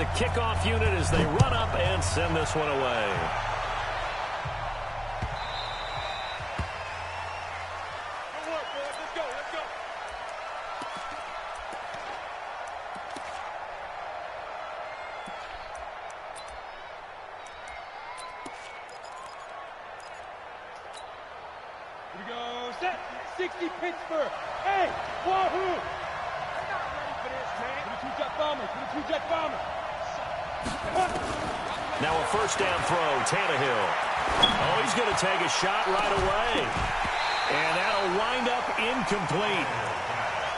the kickoff unit as they run up and send this one away. Here we go, set, 60 Pittsburgh. Hey, Wahoo! They're not ready for this, man. For the two-jet bombers, for the two-jet bombers. Now a first down throw, Tannehill. Oh, he's going to take a shot right away. And that'll wind up incomplete.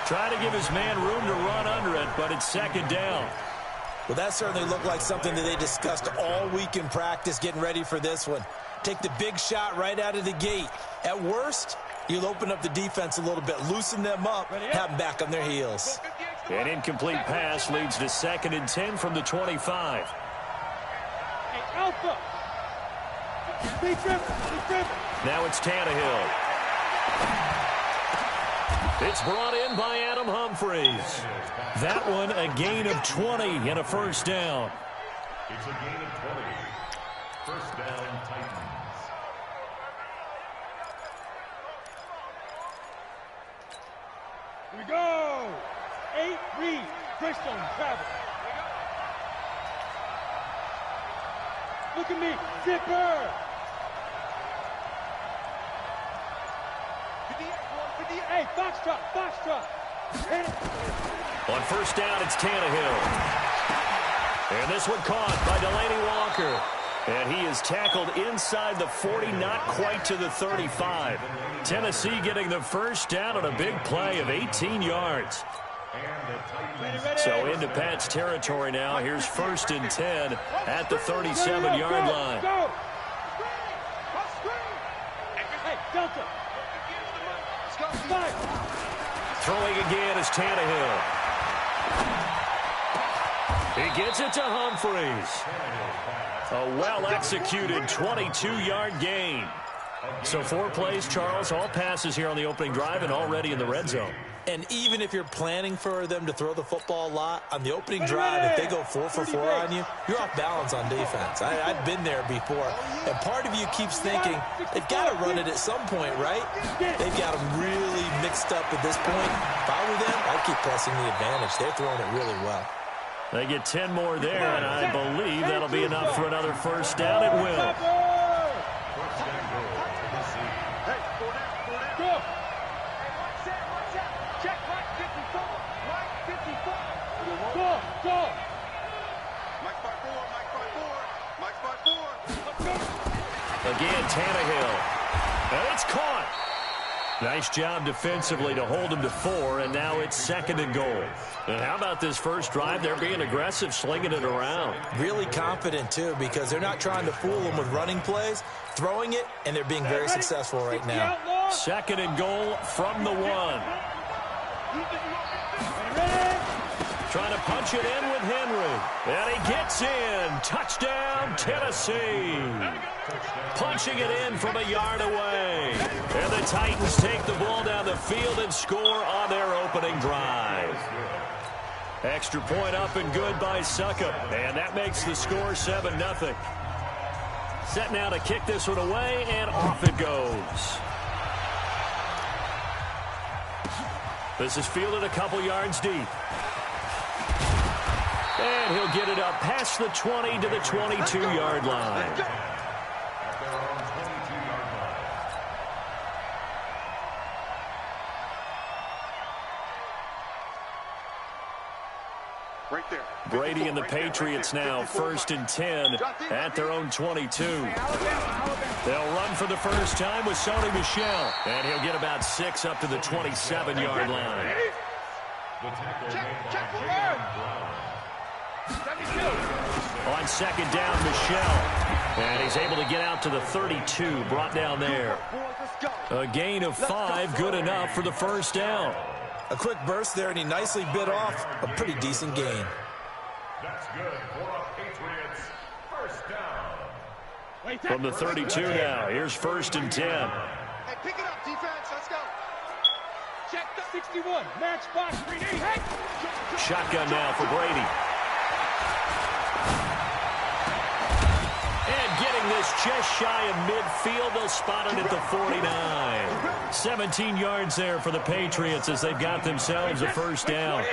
Try to give his man room to run under it, but it's second down. Well, that certainly looked like something that they discussed all week in practice, getting ready for this one. Take the big shot right out of the gate. At worst, you'll open up the defense a little bit, loosen them up, have them back on their heels. An incomplete pass leads to 2nd and 10 from the 25. Hey, Alpha! Big trip. Now it's Tannehill. It's brought in by Adam Humphries. That one a gain of 20 and a first down. It's a gain of 20. First down, Titans. Here we go! 8 read, Christian travel. Look at me, zipper! Hey, Foxtrot! On first down, it's Tannehill. And this one caught by Delaney Walker. And he is tackled inside the 40, not quite to the 35. Tennessee getting the first down on a big play of 18 yards. So into Pat's territory now. Here's 1st and 10 at the 37-yard line. Hey, Delta! Throwing again is Tannehill. He gets it to Humphries. A well-executed 22-yard gain. So 4 plays, Charles, all passes here on the opening drive and already in the red zone. And even if you're planning for them to throw the football a lot, on the opening drive, if they go 4 for 4 on you, you're off balance on defense. I've been there before. And part of you keeps thinking, they've got to run it at some point, right? They've got them really mixed up at this point. If I were them, I'd keep pressing the advantage. They're throwing it really well. They get 10 more there, and I believe that'll be enough for another first down. It will. Again, Tannehill. And it's caught. Nice job defensively to hold him to 4, and now it's 2nd and goal. And how about this first drive? They're being aggressive, slinging it around. Really confident, too, because they're not trying to fool them with running plays, throwing it, and they're being very successful right now. 2nd and goal from the 1. Trying to punch it in with Henry. And he gets in. Touchdown, Tennessee. Punching it in from a yard away. And the Titans take the ball down the field and score on their opening drive. Extra point up and good by Succop. And that makes the score 7-0. Set now to kick this one away, and off it goes. This is fielded a couple yards deep. And he'll get it up past the 20 to the 22-yard line. Right there. Brady and the Patriots now 1st and 10 at their own 22. They'll run for the first time with Sony Michel. And he'll get about 6 up to the 27-yard line. On 2nd down, Michel. And he's able to get out to the 32, brought down there. A gain of 5, good enough for the first down. A quick burst there, and he nicely bit off a pretty decent gain. That's good for Patriots. First down. From the 32 now, here's 1st and 10. Hey, pick it up, defense. Let's go. Check the 61. Match box. Hey. Shotgun now for Brady. this just shy of midfield. They'll spot it at the 49. 17 yards there for the Patriots as they've got themselves a first down.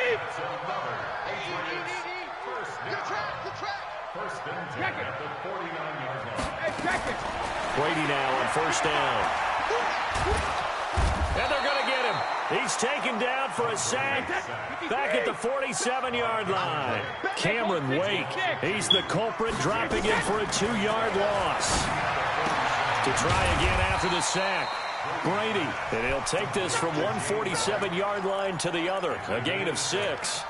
Brady now on first down. And they're going to get him. He's taken down for a sack back at the 47-yard line. Cameron Wake, he's the culprit, dropping in for a 2-yard loss. To try again after the sack, Brady, and he'll take this from one 47-yard line to the other, a gain of 6.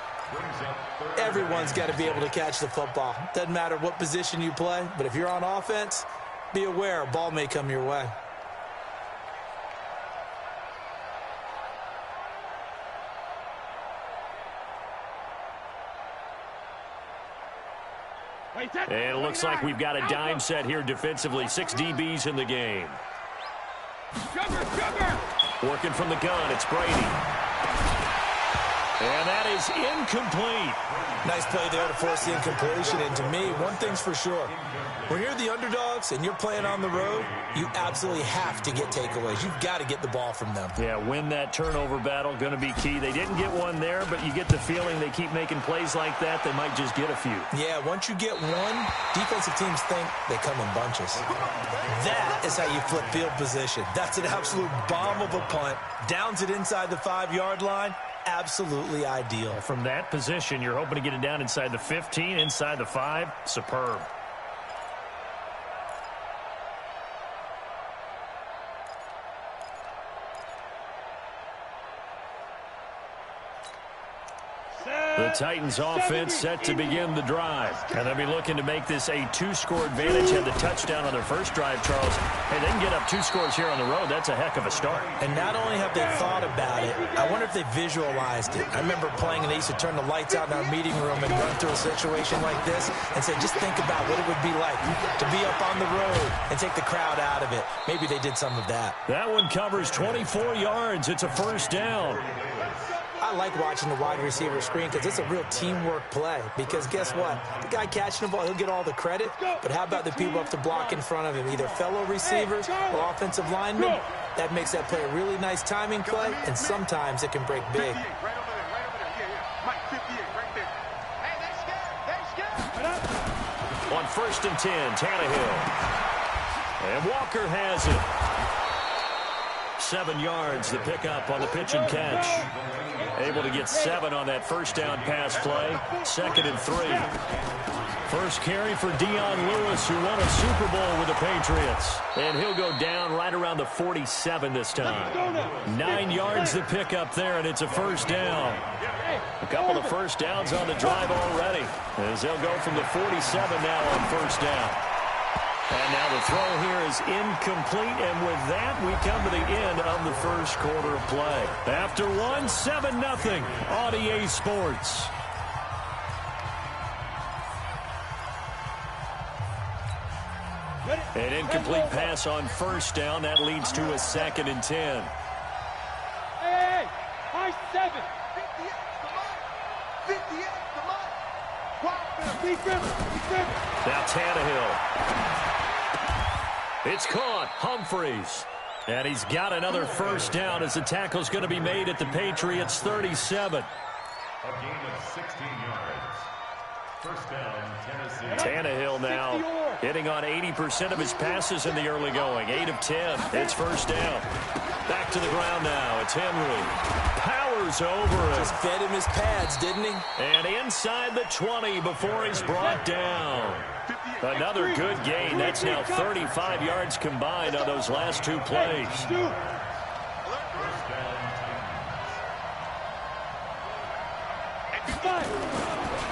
Everyone's got to be able to catch the football. Doesn't matter what position you play, but if you're on offense, be aware a ball may come your way. And it looks like we've got a dime set here defensively. 6 DBs in the game. Working from the gun, it's Brady. And that is incomplete. Nice play there to force the incompletion. And to me, one thing's for sure. When you're the underdogs and you're playing on the road, you absolutely have to get takeaways. You've got to get the ball from them. Yeah, win that turnover battle, going to be key. They didn't get one there, but you get the feeling they keep making plays like that, they might just get a few. Yeah, once you get one, defensive teams think they come in bunches. That is how you flip field position. That's an absolute bomb of a punt. Downs it inside the 5-yard line. Absolutely ideal. From that position, you're hoping to get it down inside the 15, inside the 5. Superb. The Titans offense set to begin the drive. And they'll be looking to make this a 2-score advantage. Had the touchdown on their first drive, Charles. Hey, they can get up 2 scores here on the road. That's a heck of a start. And not only have they thought about it, I wonder if they visualized it. I remember playing and they used to turn the lights out in our meeting room and run through a situation like this and say, just think about what it would be like to be up on the road and take the crowd out of it. Maybe they did some of that. That one covers 24 yards. It's a first down. I like watching the wide receiver screen because it's a real teamwork play. Because guess what? The guy catching the ball, he'll get all the credit. But how about the people up to block in front of him, either fellow receivers or offensive linemen? That makes that play a really nice timing play, and sometimes it can break big. On 1st and 10, Tannehill. And Walker has it. 7 yards, the pickup on the pitch and catch. Able to get 7 on that first down pass play. 2nd and 3. First carry for Dion Lewis, who won a Super Bowl with the Patriots. And he'll go down right around the 47 this time. 9 yards the pickup there, and it's a first down. A couple of first downs on the drive already, as they'll go from the 47 now on first down. And now the throw here is incomplete, and with that, we come to the end of the first quarter of play. After one, 7-0 on EA Sports. An incomplete pass on first down. That leads to a 2nd and 10. Hey, high 7. 58, come on. Defense. Now Tannehill. It's caught. Humphreys. And he's got another first down as the tackle's going to be made at the Patriots' 37. A gain of 16 yards. First down, Tennessee. Tannehill now hitting on 80% of his passes in the early going. 8 of 10. It's first down. Back to the ground now. It's Henry. Powers over it. Just fed him his pads, didn't he? And inside the 20 before he's brought down. Another good gain. That's now 35 yards combined on those last 2 plays.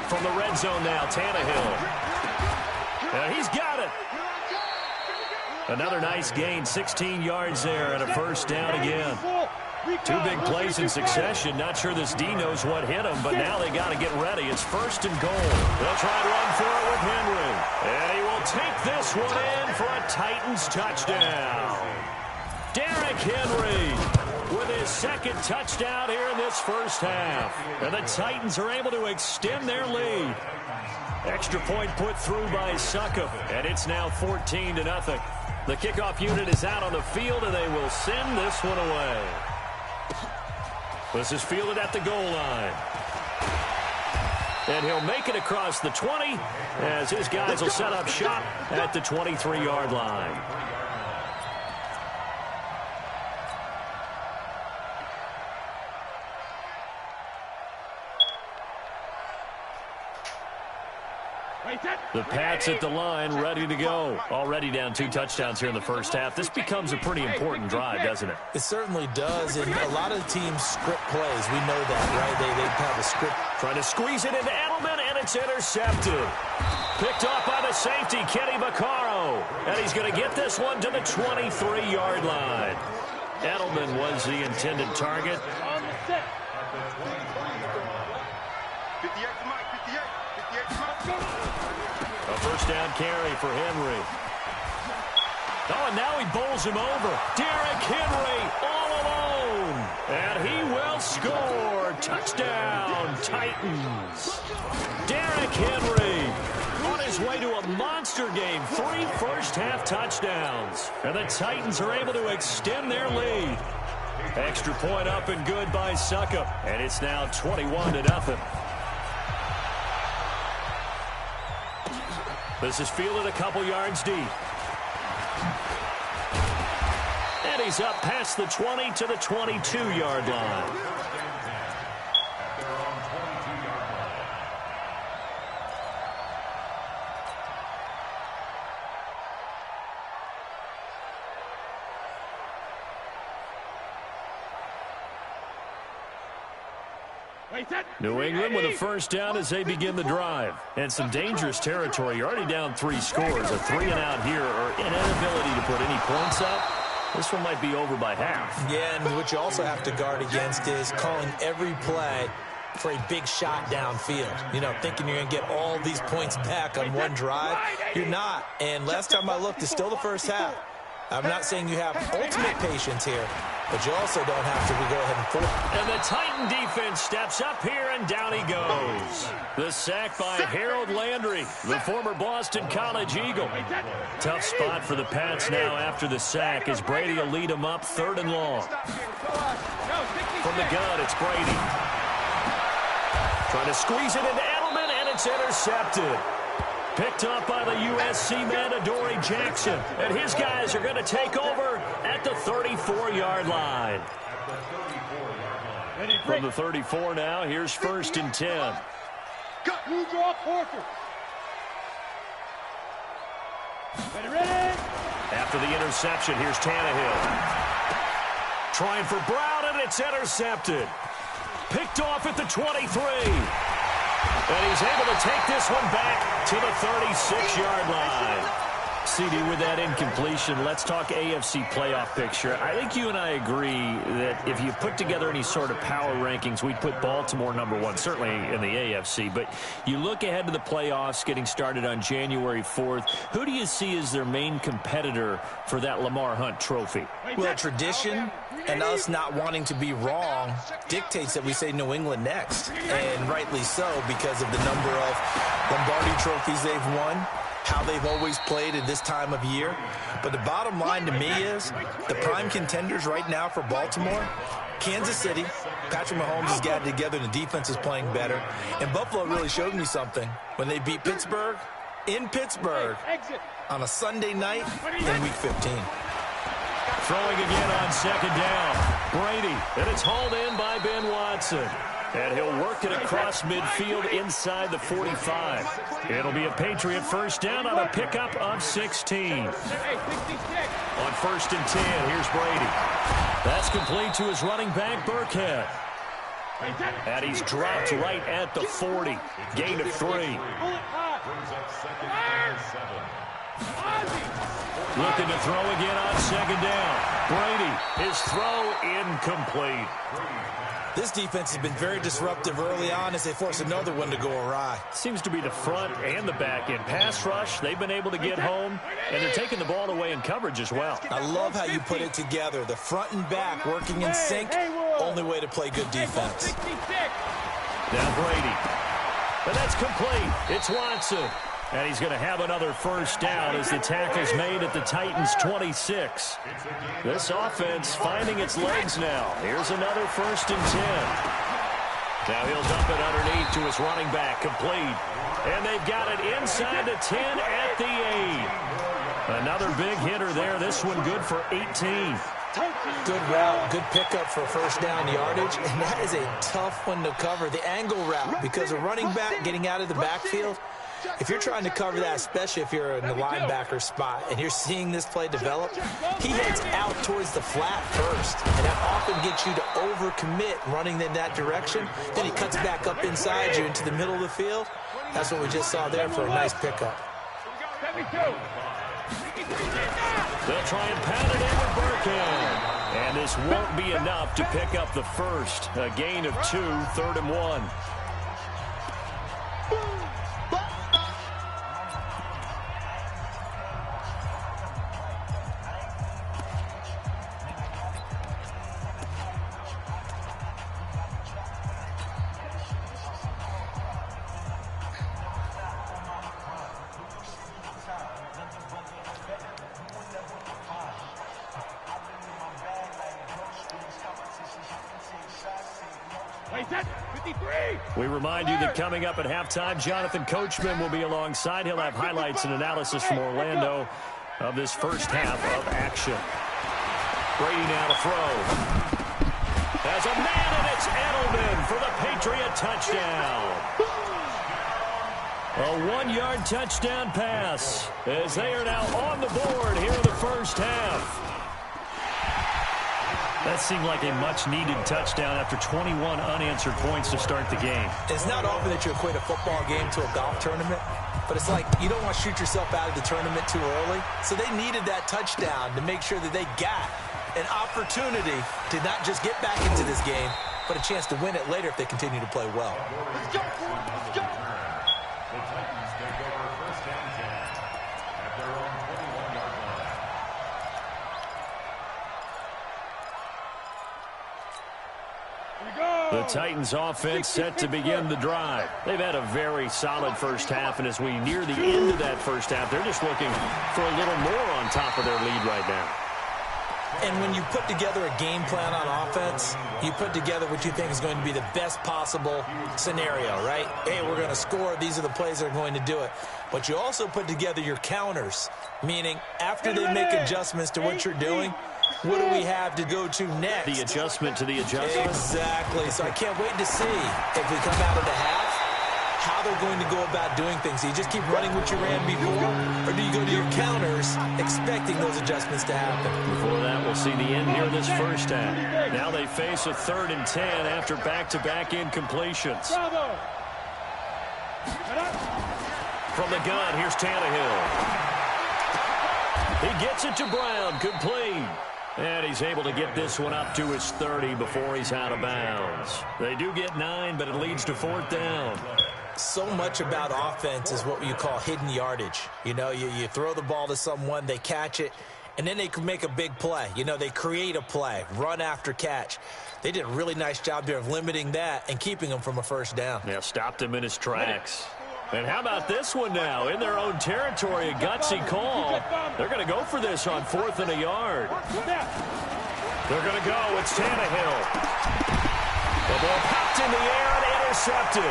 From the red zone now, Tannehill. He's got it. Another nice gain, 16 yards there and a first down again. 2 big plays in succession. Not sure this D knows what hit him, but now they got to get ready. It's 1st and goal. They'll try to run for it with Henry. And he will take this one in for a Titans touchdown. Derrick Henry with his 2nd touchdown here in this first half. And the Titans are able to extend their lead. Extra point put through by Succop, and it's now 14-0. The kickoff unit is out on the field, and they will send this one away. This is fielded at the goal line. And he'll make it across the 20 as his guys will set up shop at the 23-yard line. The Pats at the line, ready to go. Already down 2 touchdowns here in the first half. This becomes a pretty important drive, doesn't it? It certainly does, and a lot of teams script plays. We know that, right? They have a script. Trying to squeeze it into Edelman, and it's intercepted. Picked off by the safety, Kenny Vaccaro. And he's going to get this one to the 23-yard line. Edelman was the intended target. On the set. 58 to Mike, 58. 58 to Mike. A first down carry for Henry. Oh, and now he bowls him over. Derrick Henry all alone. And he will score. Touchdown, Titans. Derrick Henry on his way to a monster game. 3 first-half touchdowns. And the Titans are able to extend their lead. Extra point up and good by Succop. And it's now 21-0. This is fielded a couple yards deep. And he's up past the 20 to the 22-yard line. New England with a first down as they begin the drive. And some dangerous territory. You're already down 3 scores. A 3-and-out here or an inability to put any points up. This one might be over by half. Yeah, and what you also have to guard against is calling every play for a big shot downfield. You know, thinking you're going to get all these points back on one drive. You're not. And last time I looked, it's still the first half. I'm not saying you have ultimate patience here, but you also don't have to go ahead and force. And the Titan defense steps up here, and down he goes. The sack by Harold Landry, the former Boston College Eagle. Tough spot for the Pats now after the sack as Brady will lead them up 3rd and long. From the gun, it's Brady. Trying to squeeze it into Edelman, and it's intercepted. Picked up by the USC man, Adoree Jackson. And his guys are going to take over at the 34-yard line. From the 34 now, here's 1st and 10. You draw Porter. Ready? After the interception, here's Tannehill. Trying for Brown, and it's intercepted. Picked off at the 23. And he's able to take this one back to the 36-yard line. CD, with that incompletion, let's talk AFC playoff picture. I think you and I agree that if you put together any sort of power rankings, we'd put Baltimore #1, certainly in the AFC. But you look ahead to the playoffs getting started on January 4th. Who do you see as their main competitor for that Lamar Hunt trophy? Well, tradition and us not wanting to be wrong dictates that we say New England next. And rightly so, because of the number of Lombardi trophies they've won, how they've always played at this time of year. But the bottom line to me is the prime contenders right now for Baltimore, Kansas City. Patrick Mahomes has gotten together and the defense is playing better. And Buffalo really showed me something when they beat Pittsburgh in Pittsburgh on a Sunday night in Week 15. Throwing again on 2nd down. Brady, and it's hauled in by Ben Watson. And he'll work it across midfield inside the 45. It'll be a Patriot first down on a pickup of 16. On 1st and 10, here's Brady. That's complete to his running back, Burkhead. And he's dropped right at the 40. Gain of 3. Looking to throw again on 2nd down. Brady, his throw incomplete. This defense has been very disruptive early on as they force another one to go awry. Seems to be the front and the back end. Pass rush, they've been able to get home, and they're taking the ball away in coverage as well. I love how you put it together. The front and back working in sync, only way to play good defense. Now Brady. And that's complete. It's Watson. And he's going to have another first down as the tackle's made at the Titans' 26. This offense finding its legs now. Here's another 1st and 10. Now he'll dump it underneath to his running back, complete. And they've got it inside the 10 at the 8. Another big hitter there. This one good for 18. Good route, good pickup for first down yardage, and that is a tough one to cover. The angle route, because a running back getting out of the backfield, if you're trying to cover that, especially if you're in the linebacker spot and you're seeing this play develop, he heads out towards the flat first, and that often gets you to overcommit running in that direction. Then he cuts back up inside you into the middle of the field. That's what we just saw there for a nice pickup. They'll try and pound it in with Burkhead. And this won't be enough to pick up the first. A gain of 2, 3rd and 1. We remind you that coming up at halftime, Jonathan Coachman will be alongside. He'll have highlights and analysis from Orlando of this first half of action. Brady now to throw. As a man, and it's Edelman for the Patriot touchdown. A 1-yard touchdown pass as they are now on the board here in the first half. That seemed like a much-needed touchdown after 21 unanswered points to start the game. It's not often that you equate a football game to a golf tournament, but it's like you don't want to shoot yourself out of the tournament too early. So they needed that touchdown to make sure that they got an opportunity to not just get back into this game, but a chance to win it later if they continue to play well. Let's go. The Titans take over 1st and 10 at their own 21-yard line. The Titans offense set to begin the drive. They've had a very solid first half, and as we near the end of that first half, they're just looking for a little more on top of their lead right now. And when you put together a game plan on offense, you put together what you think is going to be the best possible scenario, right? Hey, we're going to score. These are the plays that are going to do it. But you also put together your counters, meaning after they make adjustments to what you're doing, what do we have to go to next? The adjustment to the adjustment. Exactly. So I can't wait to see if we come out of the half, how they're going to go about doing things. Do you just keep running what you ran before, or do you go to your counters expecting those adjustments to happen? Before that, we'll see the end here of this first half. Now they face a 3rd and 10 after back-to-back incompletions. From the gun, here's Tannehill. He gets it to Brown, complete. And he's able to get this one up to his 30 before he's out of bounds. They do get 9, but it leads to 4th down. So much about offense is what you call hidden yardage. You know, you throw the ball to someone, they catch it, and then they can make a big play. You know, they create a play, run after catch. They did a really nice job there of limiting that and keeping him from a first down. Yeah, stopped him in his tracks. And how about this one now? In their own territory, a gutsy call. They're going to go for this on 4th and a yard. They're going to go. It's Tannehill. The ball popped in the air and intercepted.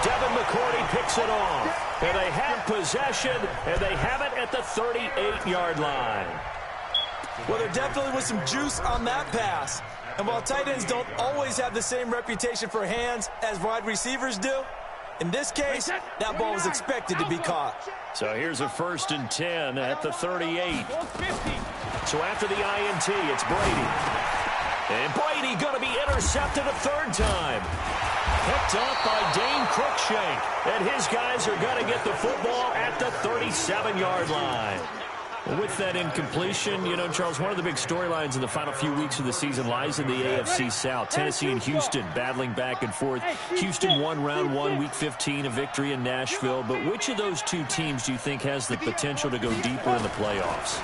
Devin McCourty picks it off. And they have possession, and they have it at the 38-yard line. Well, there definitely was some juice on that pass. And while tight ends don't always have the same reputation for hands as wide receivers do, in this case, that ball was expected to be caught. So here's a 1st and 10 at the 38. So after the INT, it's Brady. And Brady going to be intercepted a 3rd time. Picked up by Dane Cruikshank. And his guys are going to get the football at the 37-yard line. Well, with that incompletion, you know, Charles, one of the big storylines in the final few weeks of the season lies in the AFC South. Tennessee and Houston battling back and forth. Houston won round 1, week 15, a victory in Nashville. But which of those two teams do you think has the potential to go deeper in the playoffs?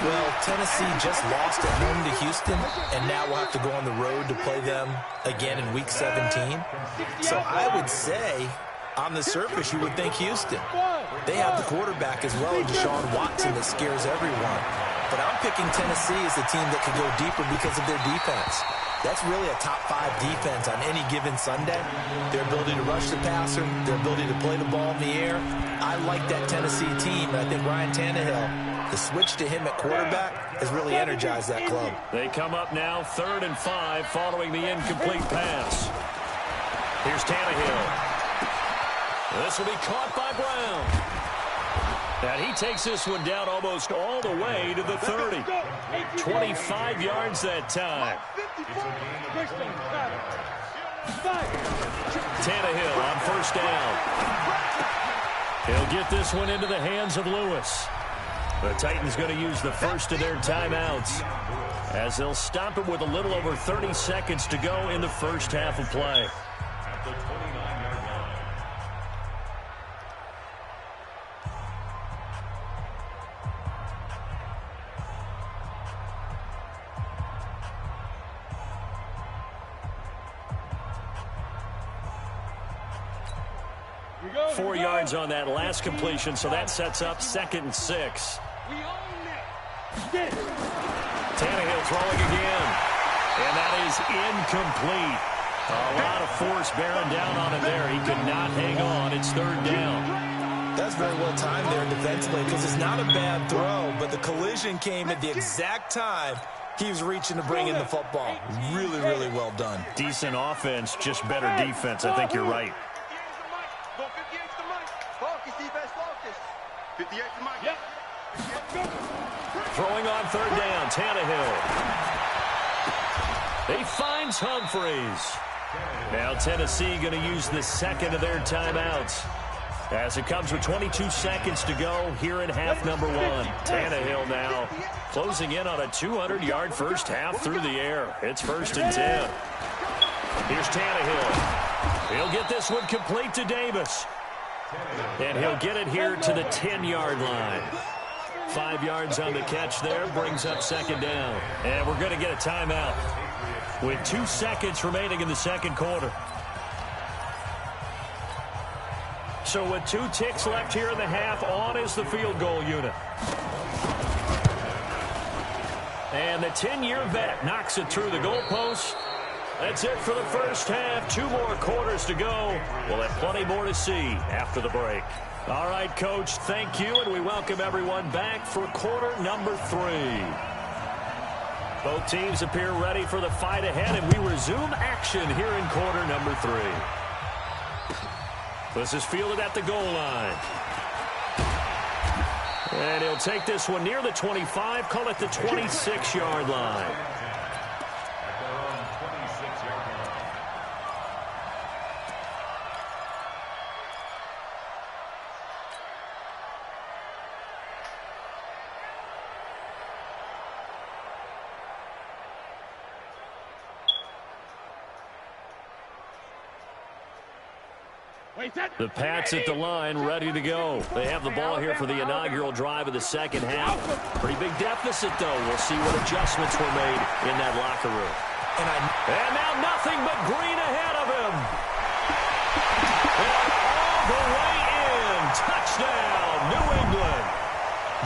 Well, Tennessee just lost at home to Houston, and now we'll have to go on the road to play them again in week 17. So I would say On the surface, you would think Houston. They have the quarterback as well, Deshaun Watson, that scares everyone. But I'm picking Tennessee as the team that could go deeper because of their defense. That's really a top 5 defense on any given Sunday. Their ability to rush the passer, their ability to play the ball in the air. I like that Tennessee team, and I think Ryan Tannehill, the switch to him at quarterback, has really energized that club. They come up now 3rd and 5 following the incomplete pass. Here's Tannehill. This will be caught by Brown. And he takes this one down almost all the way to the 30. 25 yards that time. Tannehill on 1st down. He'll get this one into the hands of Lewis. The Titans going to use the first of their timeouts as they'll stop it with a little over 30 seconds to go in the first half of play. At the 29-yard line. We go. 4 yards on that last completion, so that sets up 2nd and 6. We own it. Tannehill throwing again. And that is incomplete. A lot of force bearing down on him there. He could not hang on. It's 3rd down. That's very well timed there defensively because it's not a bad throw, but the collision came at the exact time he was reaching to bring in the football. Really, really well done. Decent offense, just better defense. I think you're right. 58's the money. Focus, defense, focus. 58's the money. Yep. Throwing on 3rd down, Tannehill. He finds Humphreys. Now Tennessee going to use the second of their timeouts as it comes with 22 seconds to go here in half number 1. Tannehill now closing in on a 200-yard first half through the air. It's 1st and 10. Here's Tannehill. He'll get this one complete to Davis. And he'll get it here to the 10-yard line. 5 yards on the catch there, brings up 2nd down. And we're going to get a timeout with 2 seconds remaining in the second quarter. So with 2 ticks left here in the half, on is the field goal unit. And the 10-year vet knocks it through the goalpost. That's it for the first half. 2 more quarters to go. We'll have plenty more to see after the break. All right, Coach, thank you, and we welcome everyone back for quarter number 3. Both teams appear ready for the fight ahead, and we resume action here in quarter number 3. This is fielded at the goal line. And he'll take this one near the 25, call it the 26-yard line. The Pats at the line, ready to go. They have the ball here for the inaugural drive of the second half. Pretty big deficit, though. We'll see what adjustments were made in that locker room. And now nothing but green ahead of him. And all the way in. Touchdown, New England.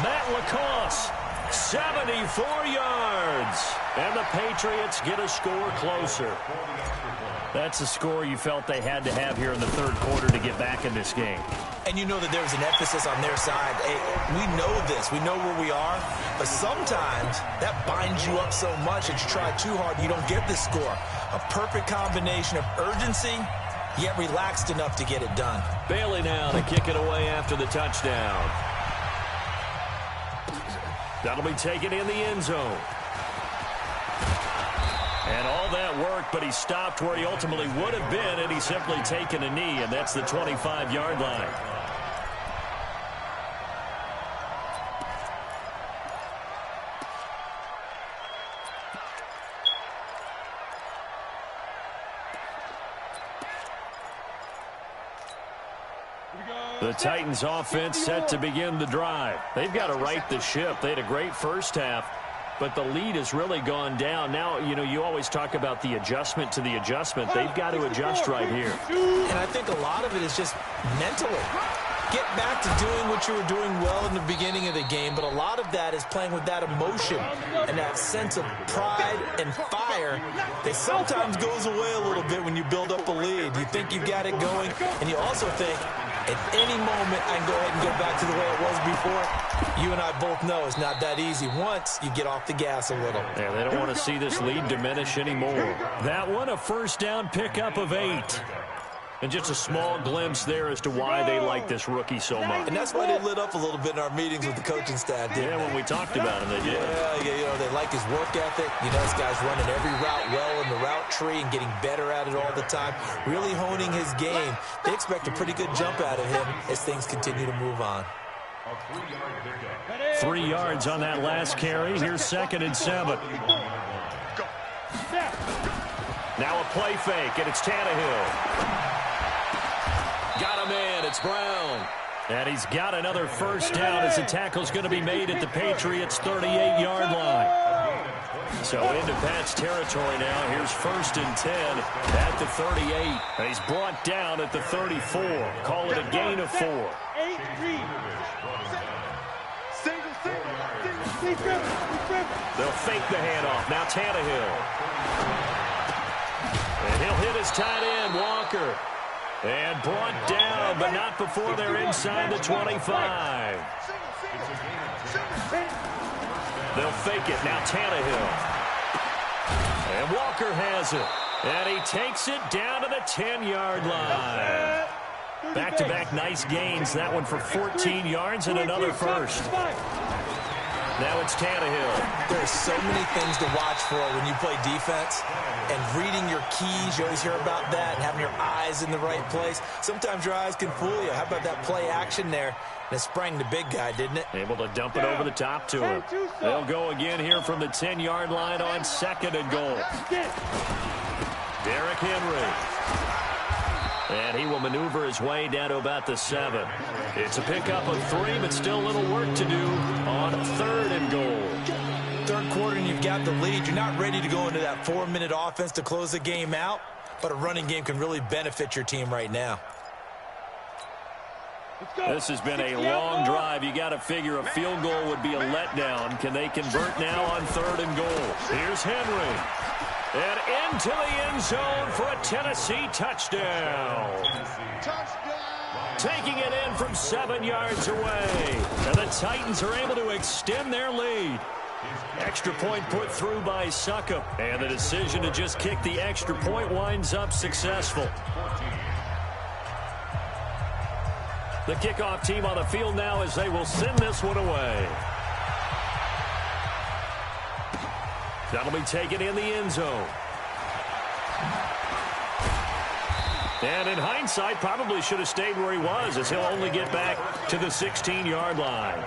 Matt LaCosse, 74 yards. And the Patriots get a score closer. That's a score you felt they had to have here in the third quarter to get back in this game. And you know that there's an emphasis on their side. Hey, we know this. We know where we are. But sometimes that binds you up so much that you try too hard, you don't get the score. A perfect combination of urgency, yet relaxed enough to get it done. Bailey now to kick it away after the touchdown. That'll be taken in the end zone. And all that work, but he stopped where he ultimately would have been, and he's simply taken a knee, and that's the 25-yard line. The Titans offense set to begin the drive. They've got to right the ship. They had a great first half. but the lead has really gone down. Now, you know, you always talk about the adjustment to the adjustment. They've got to adjust right here. And I think a lot of it is just mentally. Get back to doing what you were doing well in the beginning of the game, but a lot of that is playing with that emotion and that sense of pride and fire that sometimes goes away a little bit when you build up a lead. You think you've got it going, and you also think, at any moment, I can go ahead and go back to the way it was before. You and I both know it's not that easy once you get off the gas a little. Yeah, they don't want to see this lead diminish anymore. That one, a first down pickup of 8. And just a small glimpse there as to why they like this rookie so much. And that's why they lit up a little bit in our meetings with the coaching staff. Yeah, when we talked about him, they did. Yeah, you know, they like his work ethic. You know, this guy's running every route well in the route tree and getting better at it all the time, really honing his game. They expect a pretty good jump out of him as things continue to move on. 3 yards on that last carry. Here's 2nd and 7. Now a play fake, and it's Tannehill. Got him in. It's Brown. And he's got another first down as the tackle's going to be made at the Patriots' 38-yard line. So into Pat's territory now. Here's 1st and 10 at the 38. And he's brought down at the 34. Call it a gain of 4. They'll fake the handoff. Now Tannehill. And he'll hit his tight end, Walker. And brought down, but not before they're inside the 25. They'll fake it. Now Tannehill. And Walker has it. And he takes it down to the 10-yard line. Back-to-back nice gains. That one for 14 yards and another first. Now it's Tannehill. There's so many things to watch for when you play defense. And reading your keys, you always hear about that, and having your eyes in the right place. Sometimes your eyes can fool you. How about that play action there? And it sprang the big guy, didn't it? Able to dump it over the top to him. They'll go again here from the 10-yard line on 2nd and goal. Derrick Henry. And he will maneuver his way down to about the 7. It's a pickup of 3, but still a little work to do on 3rd and goal. Third quarter and you've got the lead. You're not ready to go into that 4-minute offense to close the game out, but a running game can really benefit your team right now. This has been a long drive. You got to figure a field goal would be a letdown. Can they convert now on 3rd and goal? Here's Henry. And into the end zone for a Tennessee touchdown. Taking it in from 7 yards away. And the Titans are able to extend their lead. Extra point put through by Succop. And the decision to just kick the extra point winds up successful. The kickoff team on the field now as they will send this one away. That'll be taken in the end zone. And in hindsight, probably should have stayed where he was, as he'll only get back to the 16-yard line.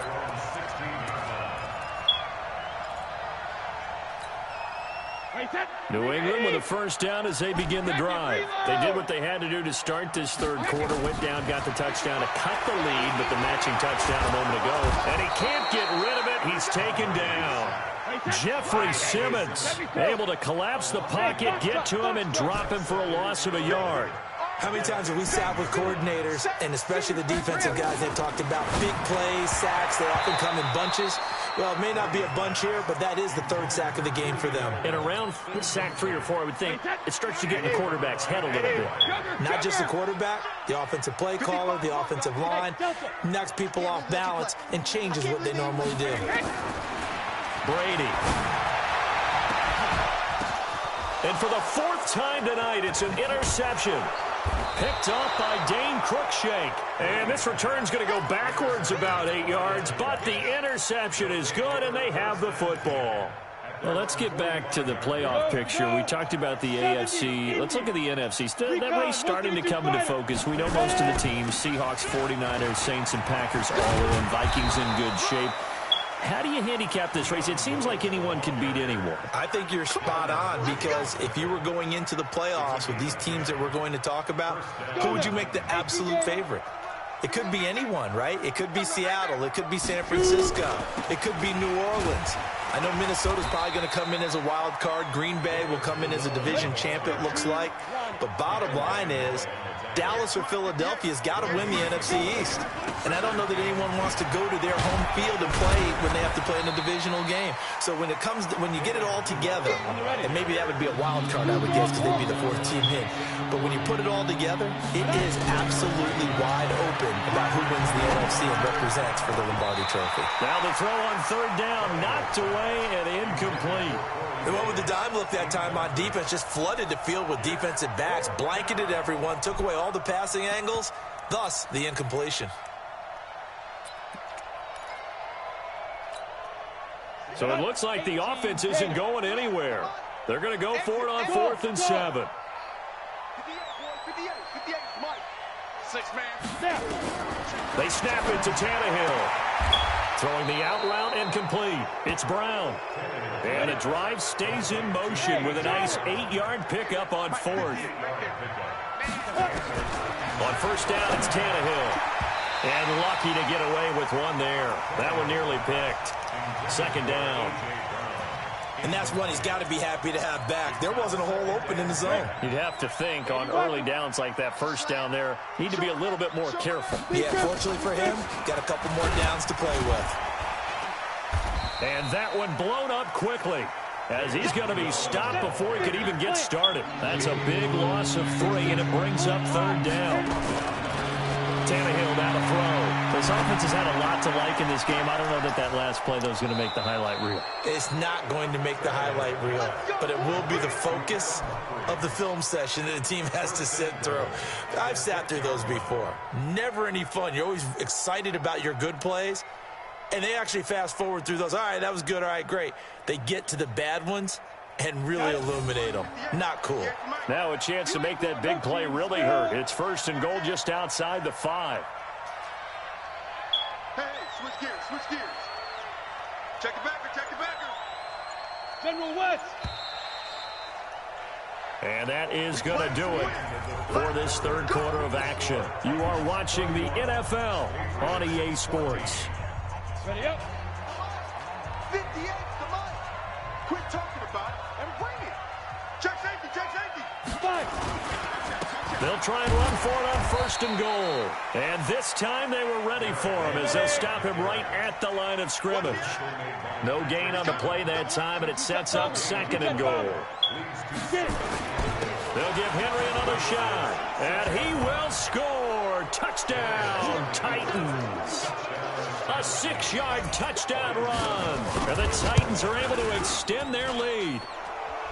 New England with a first down as they begin the drive. They did what they had to do to start this third quarter. Went down, got the touchdown to cut the lead, but the matching touchdown a moment ago. And he can't get rid of it. He's taken down. Jeffrey Simmons able to collapse the pocket, get to him, and drop him for a loss of a yard. How many times have we sat with coordinators, and especially the defensive guys, they've talked about big plays, sacks. They often come in bunches. Well, it may not be a bunch here, but that is the 3rd sack of the game for them. And around sack 3 or 4, I would think it starts to get in the quarterback's head a little bit. Not just the quarterback, the offensive play caller, the offensive line, knocks people off balance and changes what they normally do. Brady. And for the 4th time tonight, it's an interception. Picked off by Dane Cruikshank. And this return's going to go backwards about 8 yards, but the interception is good, and they have the football. Well, let's get back to the playoff picture. We talked about the AFC. Let's look at the NFC. That race starting to come into focus. We know most of the teams, Seahawks, 49ers, Saints, and Packers all in. Vikings in good shape. How do you handicap this race? It seems like anyone can beat anyone. I think you're spot on, because if you were going into the playoffs with these teams that we're going to talk about, who would you make the absolute favorite? It could be anyone, right? It could be Seattle. It could be San Francisco. It could be New Orleans. I know Minnesota's probably going to come in as a wild card. Green Bay will come in as a division champ, it looks like. But bottom line is, Dallas or Philadelphia's got to win the NFC East. And I don't know that anyone wants to go to their home field and play when they have to play in a divisional game. So when you get it all together, and maybe that would be a wild card, I would guess, because they'd be the fourth team in. But when you put it all together, it is absolutely wide open about who wins the NFC and represents for the Lombardi Trophy. Now the throw on third down, knocked away and incomplete. They went with the dime look that time on defense, just flooded the field with defensive backs, blanketed everyone, took away all the passing angles, thus the incompletion. So it looks like the offense isn't going anywhere. They're going to go for it on 4th and 7. 6-man. They snap it to Tannehill. Throwing the out route incomplete. It's Brown. And the drive stays in motion with a nice 8-yard pickup on 4th. On first down, it's Tannehill. And lucky to get away with one there. That one nearly picked. 2nd down. And that's one he's got to be happy to have back. There wasn't a hole open in the zone. You'd have to think on early downs like that first down there, need to be a little bit more careful. Yeah, fortunately for him, got a couple more downs to play with. And that one blown up quickly as he's going to be stopped before he could even get started. That's a big loss of 3, and it brings up 3rd down. Tannehill now to throw. This offense has had a lot to like in this game. I don't know that that last play, though, is going to make the highlight reel. It's not going to make the highlight reel, but it will be the focus of the film session that the team has to sit through. I've sat through those before. Never any fun. You're always excited about your good plays, and they actually fast forward through those. All right, that was good. All right, great. They get to the bad ones and really illuminate them. Not cool. Now a chance to make that big play really hurt. It's 1st and goal just outside the 5. Hey, switch gears. Check the backer. General West. And that is going to do it for this 3rd quarter of action. You are watching the NFL on EA Sports. Ready up. 58's the money. Quit talking about it and bring it. Check safety. 5. They'll try and run for it on 1st and goal. And this time they were ready for him as they'll stop him right at the line of scrimmage. No gain on the play that time, and it sets up 2nd and goal. They'll give Henry another shot, and he will score. Touchdown, Titans. A 6-yard touchdown run. And the Titans are able to extend their lead.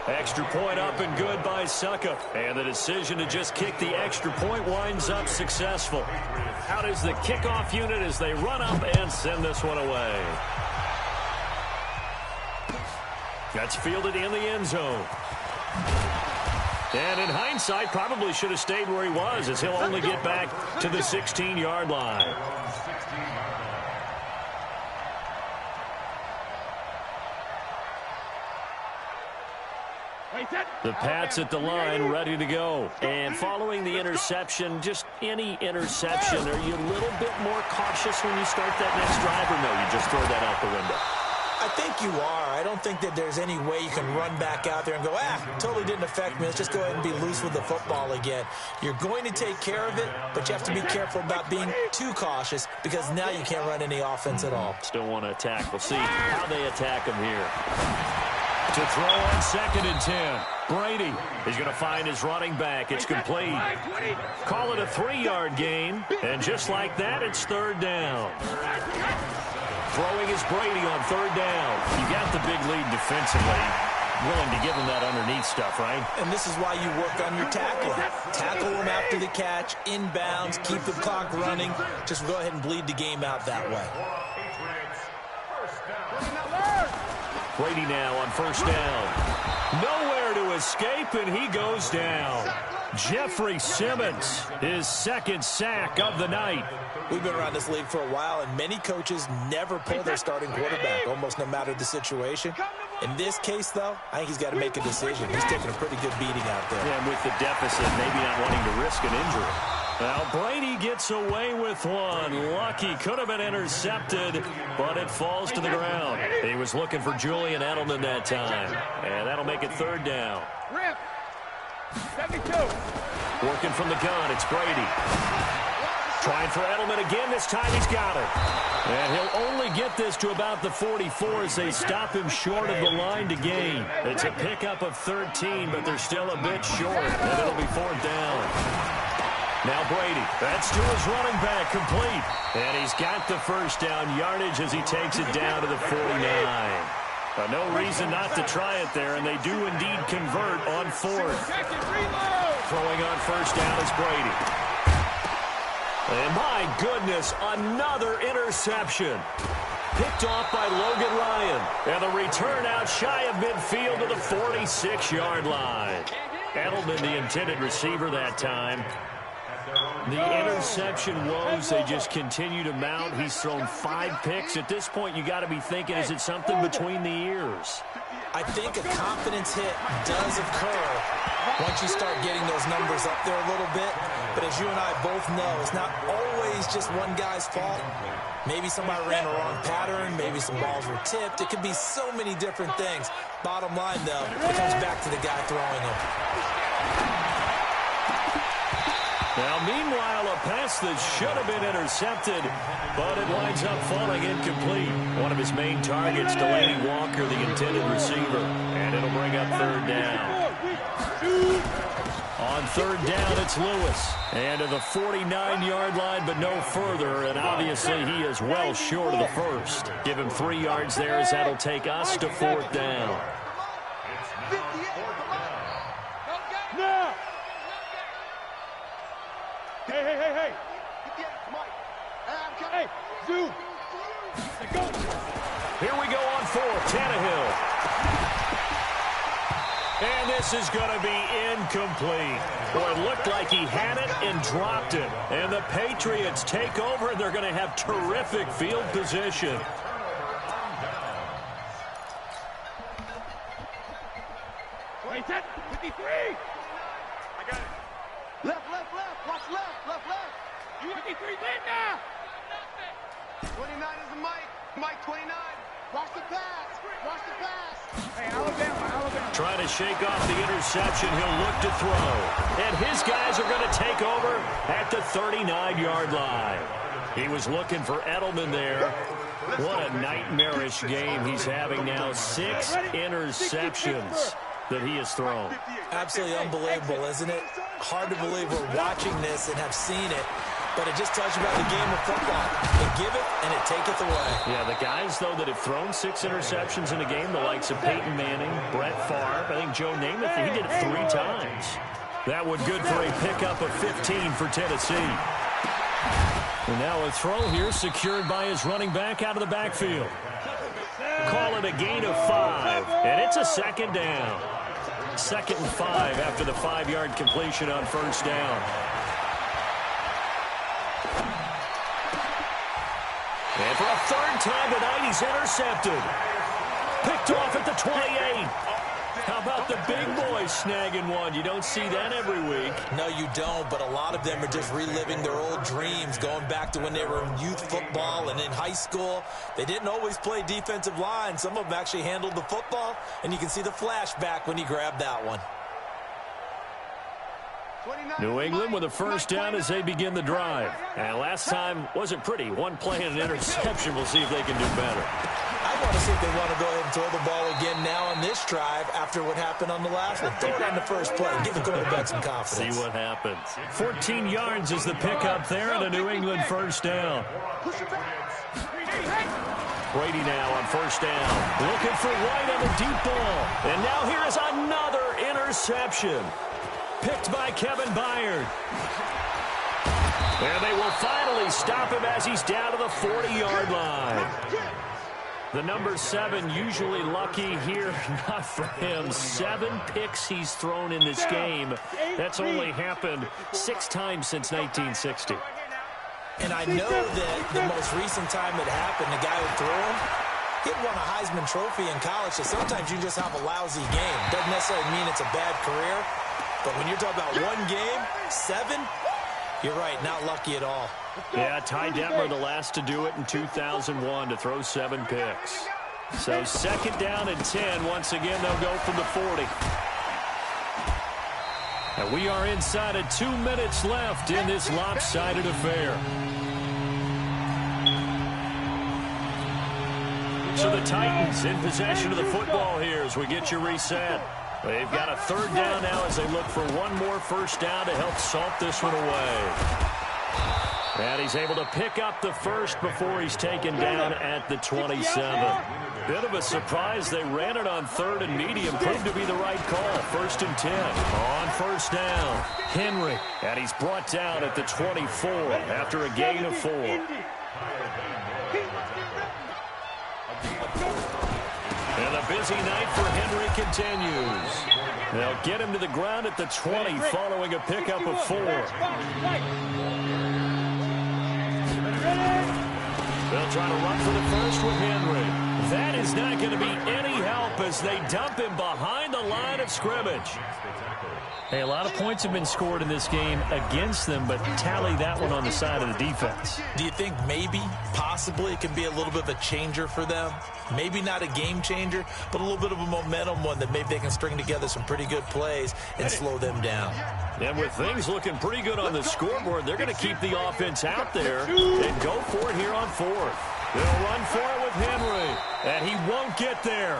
Extra point up and good by Succop. And the decision to just kick the extra point winds up successful. Out is the kickoff unit as they run up and send this one away. That's fielded in the end zone. And in hindsight, probably should have stayed where he was as he'll only get back to the 16-yard line. The Pats at the line, ready to go. And following the interception, just any interception, are you a little bit more cautious when you start that next drive, or no, you just throw that out the window? I think you are. I don't think that there's any way you can run back out there and go, totally didn't affect me. Let's just go ahead and be loose with the football again. You're going to take care of it, but you have to be careful about being too cautious because now you can't run any offense at all. Still want to attack. We'll see how they attack him here. To throw on 2nd and 10. Brady is going to find his running back. It's complete. Call it a 3-yard gain. And just like that, it's 3rd down. Throwing is Brady on 3rd down. You got the big lead defensively. Willing to give him that underneath stuff, right? And this is why you work on your tackling. Tackle him after the catch, inbounds, keep the clock running. Just go ahead and bleed the game out that way. Brady now on 1st down. Nowhere to escape, and he goes down. Jeffrey Simmons, his 2nd sack of the night. We've been around this league for a while, and many coaches never pull their starting quarterback, almost no matter the situation. In this case, though, I think he's got to make a decision. He's taking a pretty good beating out there. Yeah, and with the deficit, maybe not wanting to risk an injury. Now Brady gets away with one. Lucky, could have been intercepted, but it falls to the ground. He was looking for Julian Edelman that time, and that'll make it 3rd down. Rip. 72. Working from the gun, it's Brady. Trying for Edelman again. This time he's got it. And he'll only get this to about the 44 as they stop him short of the line to gain. It's a pickup of 13, but they're still a bit short, and it'll be 4th down. Now Brady, that's to his running back, complete. And he's got the first down yardage as he takes it down to the 49. No reason not to try it there, and they do indeed convert on 4th. Throwing on first down is Brady. And my goodness, another interception. Picked off by Logan Ryan. And the return out shy of midfield to the 46-yard line. Edelman, the intended receiver that time. The interception woes, they just continue to mount. He's thrown 5 picks. At this point, you got to be thinking, is it something between the ears? I think a confidence hit does occur once you start getting those numbers up there a little bit. But as you and I both know, it's not always just one guy's fault. Maybe somebody ran a wrong pattern. Maybe some balls were tipped. It could be so many different things. Bottom line, though, it comes back to the guy throwing them. Now, meanwhile, a pass that should have been intercepted, but it winds up falling incomplete. One of his main targets, Delaney Walker, the intended receiver, and it'll bring up 3rd down. On 3rd down, it's Lewis. And to the 49-yard line, but no further, and obviously he is well short of the first. Give him 3 yards there as that'll take us to 4th down. Now! Hey. Hey, Zoo. Go. Here we go on 4th, Tannehill. And this is going to be incomplete. Boy, it looked like he had it and dropped it. And the Patriots take over, and they're going to have terrific field position. Wait, 53. I got it. Left. Watch left. You 53, Linda. 29 is the Mike. Mike 29. Watch the pass. Hey, Alabama. Trying to shake off the interception. He'll look to throw. And his guys are going to take over at the 39-yard line. He was looking for Edelman there. What a nightmarish game he's having now. 6 interceptions that he has thrown. Absolutely unbelievable, isn't it? Hard to believe we're watching this and have seen it, but it just tells you about the game of football. They give it, and it taketh away. Yeah, the guys, though, that have thrown 6 interceptions in a game, the likes of Peyton Manning, Brett Favre, I think Joe Namath, he did it 3 times. That one good for a pickup of 15 for Tennessee. And now a throw here secured by his running back out of the backfield. Call it a gain of 5, and it's a 2nd down. 2nd and 5 after the 5-yard completion on first down. And for a 3rd time tonight, he's intercepted. Picked off at the 28. How about the big boys snagging one? You don't see that every week. No, you don't, but a lot of them are just reliving their old dreams, going back to when they were in youth football and in high school. They didn't always play defensive line. Some of them actually handled the football, and you can see the flashback when he grabbed that one. New England with a first down as they begin the drive. And last time wasn't pretty. One play and an interception. We'll see if they can do better. I want to see if they want to go ahead and throw the ball again now on this drive after what happened on the last one. Throw it on the first play. Give the quarterback some confidence. See what happens. 14 yards is the pickup there and a New England first down. Brady now on first down. Looking for White on the deep ball. And now here is another interception. Picked by Kevin Byard. And they will finally stop him as he's down to the 40-yard line. The number 7 usually lucky here. Not for him. 7 picks he's thrown in this game. That's only happened 6 times since 1960. And I know that the most recent time it happened, the guy who threw him, he had won a Heisman Trophy in college, so sometimes you just have a lousy game. Doesn't necessarily mean it's a bad career, but when you're talking about one game, 7, You're right, not lucky at all. Yeah, Ty Detmer, the last to do it in 2001 to throw 7 picks. So 2nd down and 10. Once again, they'll go from the 40. And we are inside of 2 minutes left in this lopsided affair. So the Titans in possession of the football here as we get you reset. They've got a 3rd down now as they look for one more 1st down to help salt this one away. And he's able to pick up the 1st before he's taken down at the 27. Bit of a surprise. They ran it on 3rd and medium. Proved to be the right call. 1st and 10. On 1st down, Henry. And he's brought down at the 24 after a gain of 4. And the busy night for Henry continues. They'll get him to the ground at the 20 following a pickup of 4. They'll try to run for the 1st with Henry. That is not going to be any help as they dump him behind the line of scrimmage. Hey, a lot of points have been scored in this game against them, but tally that one on the side of the defense. Do you think maybe, possibly, it can be a little bit of a changer for them? Maybe not a game changer, but a little bit of a momentum one that maybe they can string together some pretty good plays and slow them down. And with things looking pretty good on the scoreboard, they're going to keep the offense out there and go for it here on 4th. They'll run for it with Henry, and he won't get there.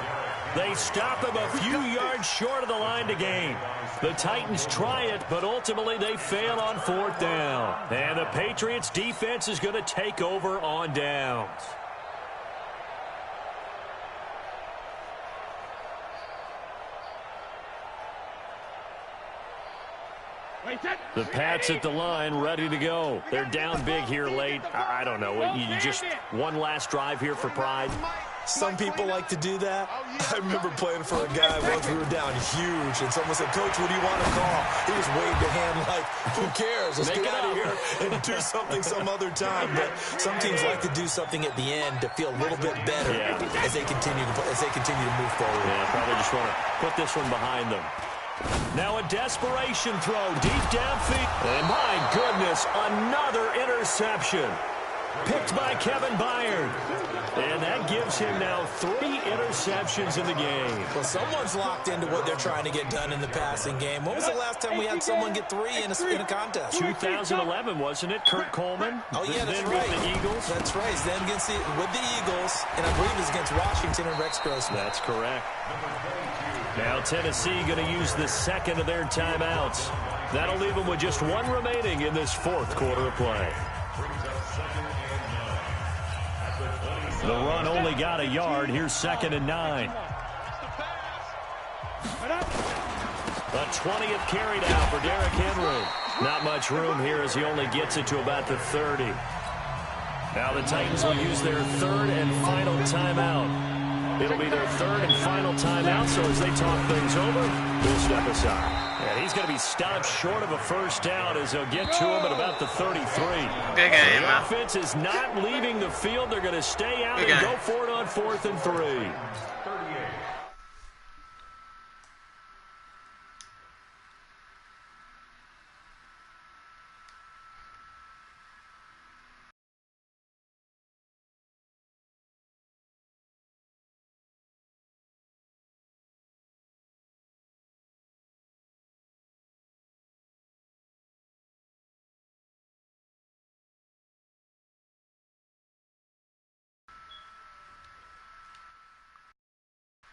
They stop him a few yards short of the line to gain. The Titans try it, but ultimately they fail on 4th down. And the Patriots defense is going to take over on downs. The Pats at the line, ready to go. They're down big here late. I don't know. You just one last drive here for pride. Some people like to do that. I remember playing for a guy once we were down huge, and someone said, "Coach, what do you want to call?" He just waved a hand like, "Who cares? Let's get out of here and do something some other time." But some teams like to do something at the end to feel a little bit better as they continue to move forward. Yeah, probably just want to put this one behind them. Now a desperation throw deep downfield. And my goodness, another interception. Picked by Kevin Byard. And that gives him now 3 interceptions in the game. Well, someone's locked into what they're trying to get done in the passing game. When was the last time we had someone get 3 in a contest? 2011, wasn't it? Kurt Coleman. Oh, yeah, that's then right. With the Eagles. That's right. Then with the Eagles, and I believe it was against Washington and Rex Grossman. That's correct. Now Tennessee going to use the 2nd of their timeouts. That'll leave them with just 1 remaining in this 4th quarter of play. The run only got a yard. Here's 2nd and 9. The 20th carry now for Derrick Henry. Not much room here as he only gets it to about the 30. Now the Titans will use their 3rd and final timeout. It'll be their 3rd and final timeout, so as they talk things over, we'll step aside. And he's going to be stopped short of a 1st down as they'll get to him at about the 33. Good game, the offense is not leaving the field. They're going to stay out and go for it on 4th and 3.